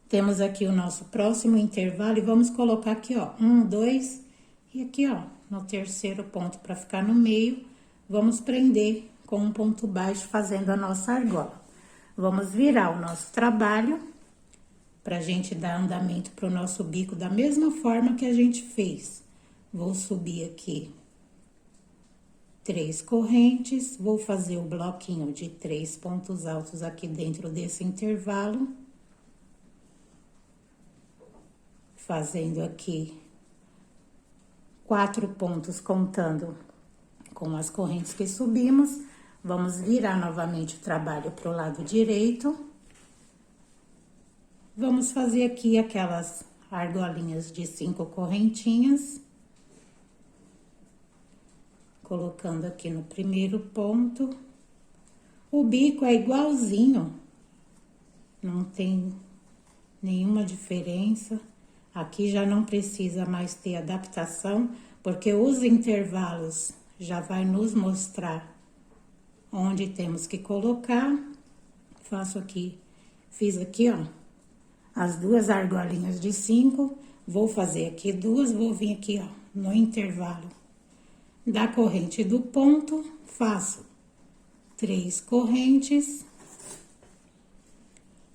Temos aqui o nosso próximo intervalo e vamos colocar aqui, ó, 1, 2 e aqui, ó, no terceiro ponto para ficar no meio, vamos prender com um ponto baixo fazendo a nossa argola. Vamos virar o nosso trabalho pra gente dar andamento pro nosso bico da mesma forma que a gente fez. Vou subir aqui 3 correntes, vou fazer o bloquinho de 3 pontos altos aqui dentro desse intervalo. Fazendo aqui 4 pontos contando com as correntes que subimos. Vamos virar novamente o trabalho pro lado direito. Vamos fazer aqui aquelas argolinhas de 5 correntinhas. Colocando aqui no primeiro ponto. O bico é igualzinho, não tem nenhuma diferença. Aqui já não precisa mais ter adaptação, porque os intervalos já vai nos mostrar onde temos que colocar. Faço aqui, fiz aqui, ó, as 2 argolinhas de 5, vou fazer aqui 2, vou vir aqui, ó, no intervalo da corrente do ponto, faço 3 correntes.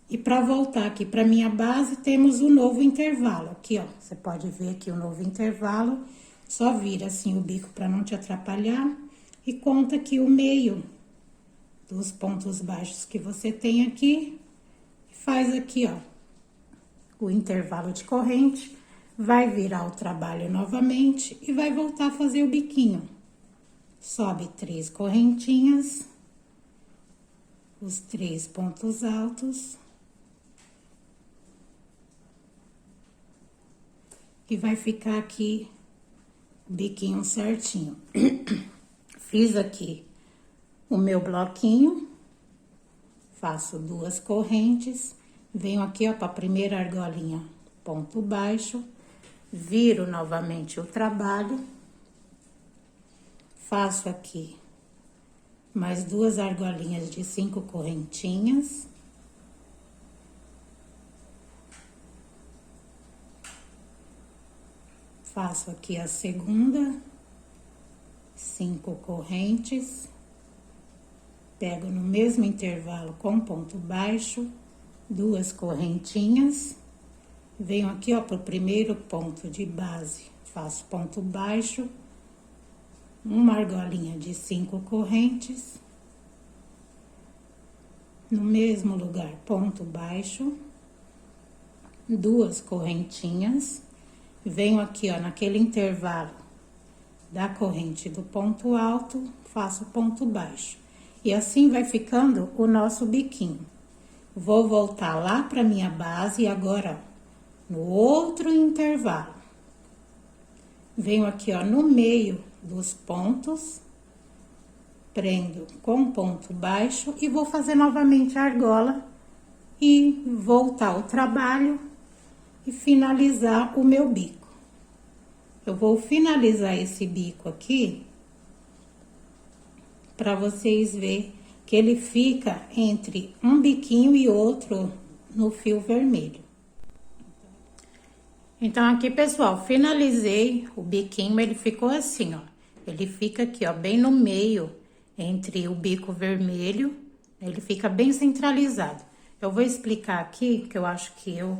E para voltar aqui para minha base, temos o novo intervalo. Aqui, ó, você pode ver aqui o novo intervalo. Só vira assim o bico para não te atrapalhar. E conta aqui o meio dos pontos baixos que você tem aqui. E faz aqui, ó, o intervalo de corrente. Vai virar o trabalho novamente e vai voltar a fazer o biquinho. Sobe 3 correntinhas, os 3 pontos altos. E vai ficar aqui o biquinho certinho. Fiz aqui o meu bloquinho, faço 2 correntes, venho aqui, ó, para a primeira argolinha, ponto baixo. Viro novamente o trabalho, faço aqui mais 2 argolinhas de 5 correntinhas. Faço aqui a segunda, 5 correntes, pego no mesmo intervalo com ponto baixo, 2 correntinhas. Venho aqui, ó, pro primeiro ponto de base, faço ponto baixo, uma argolinha de 5 correntes. No mesmo lugar, ponto baixo, 2 correntinhas. Venho aqui, ó, naquele intervalo da corrente do ponto alto, faço ponto baixo. E assim vai ficando o nosso biquinho. Vou voltar lá pra minha base e agora, ó, no outro intervalo, venho aqui, ó, no meio dos pontos, prendo com ponto baixo e vou fazer novamente a argola e voltar o trabalho e finalizar o meu bico. Eu vou finalizar esse bico aqui para vocês verem que ele fica entre um biquinho e outro no fio vermelho. Então, aqui, pessoal, finalizei o biquinho, ele ficou assim, ó. Ele fica aqui, ó, bem no meio, entre o bico vermelho, ele fica bem centralizado. Eu vou explicar aqui, que eu acho que eu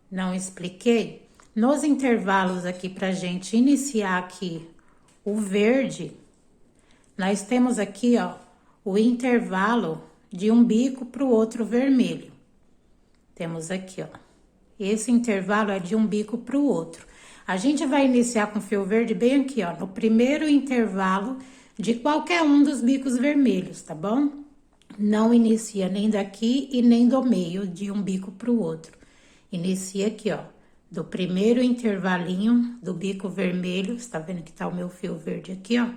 não expliquei. Nos intervalos aqui, pra gente iniciar aqui o verde, nós temos aqui, ó, o intervalo de um bico pro outro vermelho. Temos aqui, ó. Esse intervalo é de um bico para o outro. A gente vai iniciar com fio verde bem aqui, ó, no primeiro intervalo de qualquer um dos bicos vermelhos, tá bom? Não inicia nem daqui e nem do meio de um bico para o outro. Inicia aqui, ó, do primeiro intervalinho do bico vermelho. Você tá vendo que tá o meu fio verde aqui, ó?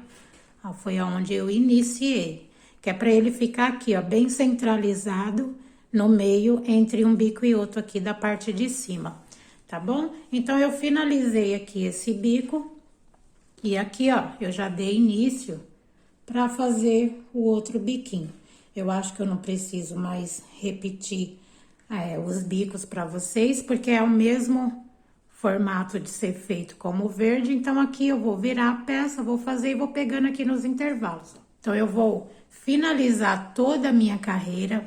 Ó, foi aonde eu iniciei, que é para ele ficar aqui, ó, bem centralizado no meio entre um bico e outro aqui da parte de cima, tá bom? Então, eu finalizei aqui esse bico e aqui, ó, eu já dei início pra fazer o outro biquinho. Eu acho que eu não preciso mais repetir os bicos pra vocês, porque é o mesmo formato de ser feito como o verde. Então, aqui eu vou virar a peça, vou fazer e vou pegando aqui nos intervalos, ó. Então, eu vou finalizar toda a minha carreira.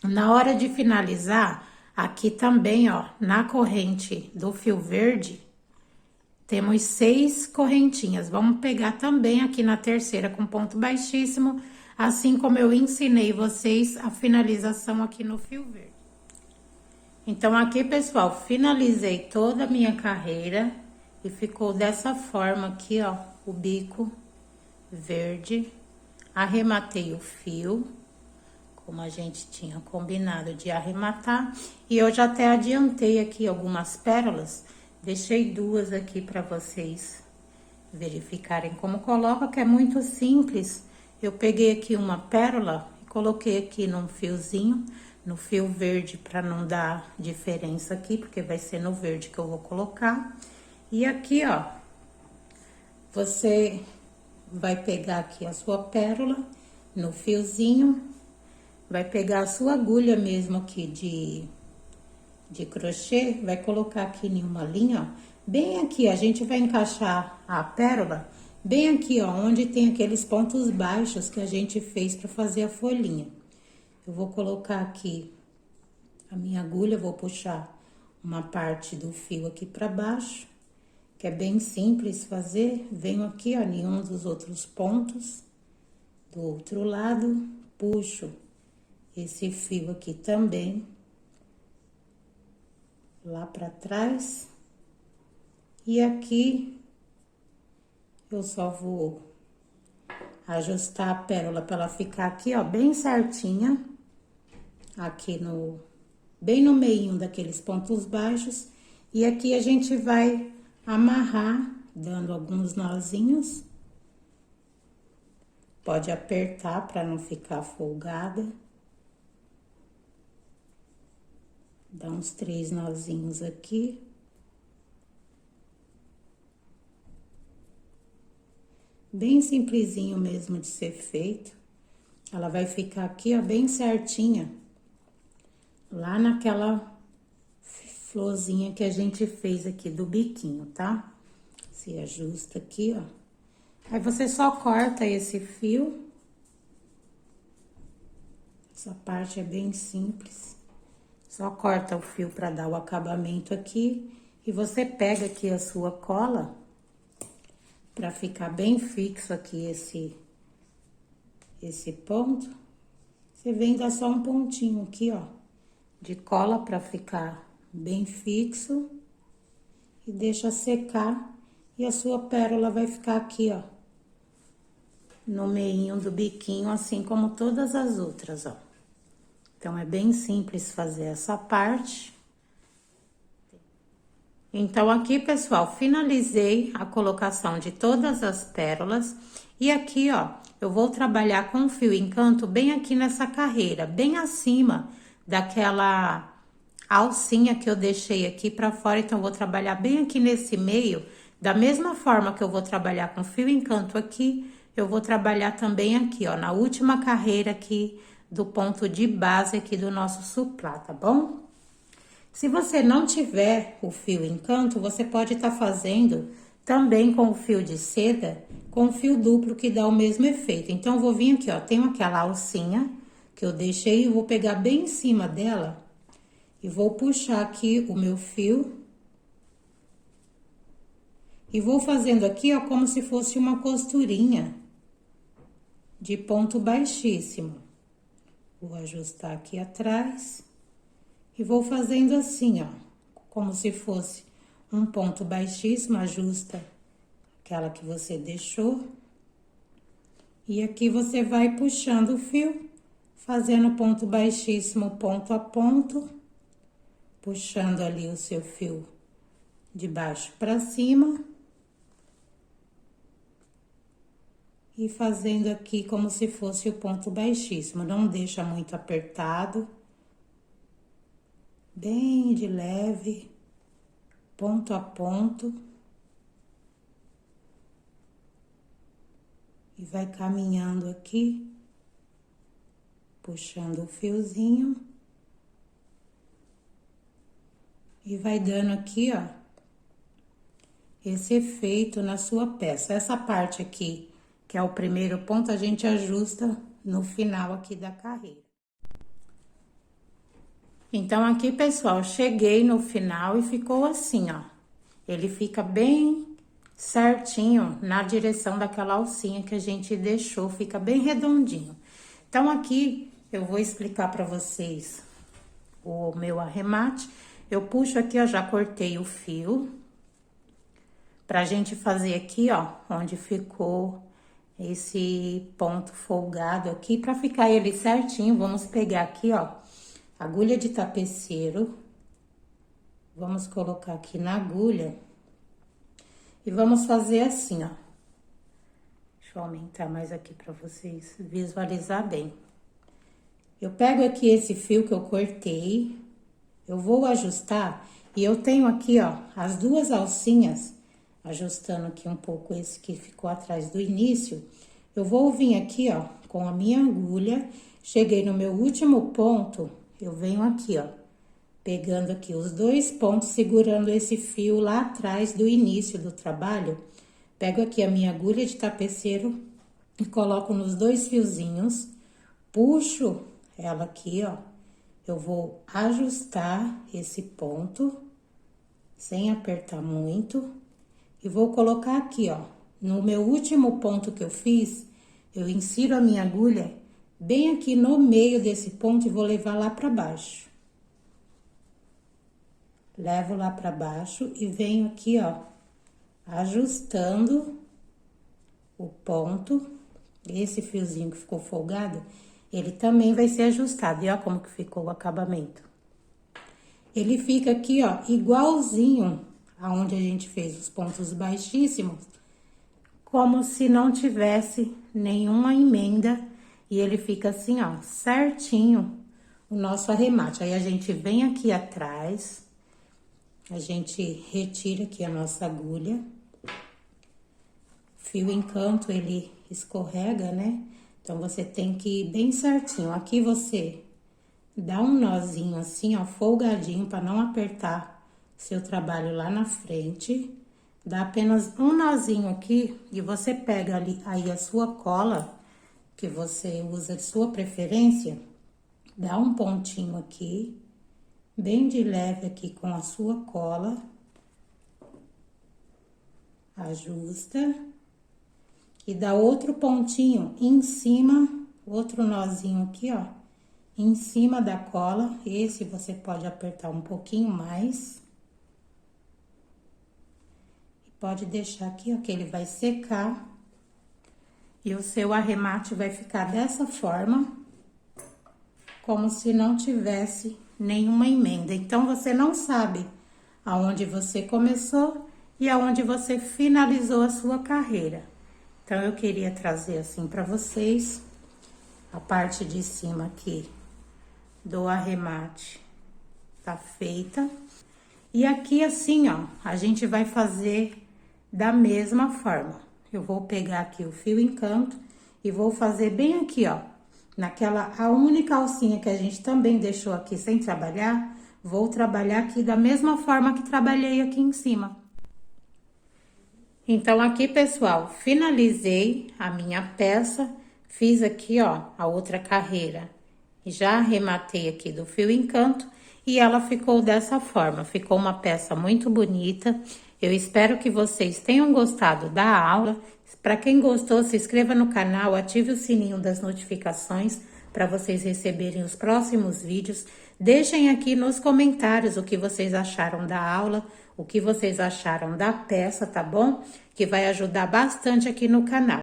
Na hora de finalizar, aqui também, ó, na corrente do fio verde, temos 6 correntinhas. Vamos pegar também aqui na terceira com ponto baixíssimo, assim como eu ensinei vocês a finalização aqui no fio verde. Então, aqui, pessoal, finalizei toda a minha carreira e ficou dessa forma aqui, ó, o bico verde. Arrematei o fio, como a gente tinha combinado de arrematar. E eu já até adiantei aqui algumas pérolas, deixei 2 aqui para vocês verificarem como coloca, que é muito simples. Eu peguei aqui uma pérola e coloquei aqui num fiozinho, no fio verde, para não dar diferença aqui, porque vai ser no verde que eu vou colocar. E aqui, ó, você vai pegar aqui a sua pérola no fiozinho, vai pegar a sua agulha mesmo aqui de crochê, vai colocar aqui em uma linha, ó, bem aqui, a gente vai encaixar a pérola bem aqui, ó, onde tem aqueles pontos baixos que a gente fez para fazer a folhinha. Eu vou colocar aqui a minha agulha, vou puxar uma parte do fio aqui para baixo, que é bem simples fazer. Venho aqui, ó, em um dos outros pontos, do outro lado, puxo esse fio aqui também, lá pra trás. E aqui, eu só vou ajustar a pérola pra ela ficar aqui, ó, bem certinha, aqui bem no meio daqueles pontos baixos. E aqui a gente vai amarrar, dando alguns nozinhos. Pode apertar para não ficar folgada. Dá uns 3 nozinhos aqui. Bem simplesinho mesmo de ser feito. Ela vai ficar aqui, ó, bem certinha. Lá naquela florzinha que a gente fez aqui do biquinho, tá? Se ajusta aqui, ó. Aí, você só corta esse fio. Essa parte é bem simples. Só corta o fio para dar o acabamento aqui. E você pega aqui a sua cola, para ficar bem fixo aqui esse ponto. Você vem dar só um pontinho aqui, ó, de cola para ficar bem fixo. E deixa secar. E a sua pérola vai ficar aqui, ó, no meinho do biquinho, assim como todas as outras, ó. Então, é bem simples fazer essa parte. Então, aqui, pessoal, finalizei a colocação de todas as pérolas. E aqui, ó, eu vou trabalhar com fio encanto bem aqui nessa carreira, bem acima daquela alcinha que eu deixei aqui pra fora. Então, eu vou trabalhar bem aqui nesse meio. Da mesma forma que eu vou trabalhar com fio encanto aqui, eu vou trabalhar também aqui, ó, na última carreira aqui do ponto de base aqui do nosso suplá, tá bom? Se você não tiver o fio encanto, você pode estar fazendo também com o fio de seda, com o fio duplo, que dá o mesmo efeito. Então, eu vou vir aqui, ó, tenho aquela alcinha que eu deixei, eu vou pegar bem em cima dela e vou puxar aqui o meu fio. E vou fazendo aqui, ó, como se fosse uma costurinha de ponto baixíssimo. Vou ajustar aqui atrás. E vou fazendo assim, ó, como se fosse um ponto baixíssimo, ajusta aquela que você deixou. E aqui você vai puxando o fio, fazendo ponto baixíssimo, ponto a ponto, puxando ali o seu fio de baixo para cima. E fazendo aqui como se fosse o ponto baixíssimo, não deixa muito apertado. Bem de leve, ponto a ponto. E vai caminhando aqui, puxando o fiozinho. E vai dando aqui, ó, esse efeito na sua peça. Essa parte aqui que é o primeiro ponto, a gente ajusta no final aqui da carreira. Então, aqui, pessoal, cheguei no final e ficou assim, ó. Ele fica bem certinho na direção daquela alcinha que a gente deixou, fica bem redondinho. Então, aqui, eu vou explicar pra vocês o meu arremate. Eu puxo aqui, ó, já cortei o fio. Pra gente fazer aqui, ó, onde ficou esse ponto folgado aqui, pra ficar ele certinho, vamos pegar aqui, ó, agulha de tapeceiro. Vamos colocar aqui na agulha e vamos fazer assim, ó. Deixa eu aumentar mais aqui pra vocês visualizar bem. Eu pego aqui esse fio que eu cortei, eu vou ajustar e eu tenho aqui, ó, as duas alcinhas, ajustando aqui um pouco esse que ficou atrás do início. Eu vou vir aqui, ó, com a minha agulha, cheguei no meu último ponto, eu venho aqui, ó, pegando aqui os dois pontos, segurando esse fio lá atrás do início do trabalho. Pego aqui a minha agulha de tapeceiro e coloco nos dois fiozinhos, puxo ela aqui, ó. Eu vou ajustar esse ponto, sem apertar muito, e vou colocar aqui, ó, no meu último ponto que eu fiz, eu insiro a minha agulha bem aqui no meio desse ponto e vou levar lá pra baixo. Levo lá pra baixo e venho aqui, ó, ajustando o ponto. Esse fiozinho que ficou folgado, ele também vai ser ajustado. E ó como que ficou o acabamento. Ele fica aqui, ó, igualzinho aonde a gente fez os pontos baixíssimos, como se não tivesse nenhuma emenda. E ele fica assim, ó, certinho o nosso arremate. Aí a gente vem aqui atrás, a gente retira aqui a nossa agulha. Fio encanto, ele escorrega, né? Então, você tem que ir bem certinho. Aqui você dá um nozinho assim, ó, folgadinho, para não apertar seu trabalho lá na frente. Dá apenas um nozinho aqui e você pega ali aí a sua cola, que você usa de sua preferência, dá um pontinho aqui, bem de leve aqui com a sua cola, ajusta e dá outro pontinho em cima, outro nozinho aqui, ó, em cima da cola. Esse você pode apertar um pouquinho mais. E pode deixar aqui, ó, que ele vai secar. E o seu arremate vai ficar dessa forma, como se não tivesse nenhuma emenda. Então, você não sabe aonde você começou e aonde você finalizou a sua carreira. Então, eu queria trazer assim pra vocês a parte de cima aqui do arremate tá feita. E aqui assim, ó, a gente vai fazer da mesma forma. Eu vou pegar aqui o fio encanto e vou fazer bem aqui, ó, naquela, a única alcinha que a gente também deixou aqui sem trabalhar, vou trabalhar aqui da mesma forma que trabalhei aqui em cima. Então, aqui, pessoal, finalizei a minha peça, fiz aqui, ó, a outra carreira. Já arrematei aqui do fio encanto e ela ficou dessa forma. Ficou uma peça muito bonita. Eu espero que vocês tenham gostado da aula. Para quem gostou, se inscreva no canal, ative o sininho das notificações para vocês receberem os próximos vídeos. Deixem aqui nos comentários o que vocês acharam da aula, o que vocês acharam da peça, tá bom? Que vai ajudar bastante aqui no canal.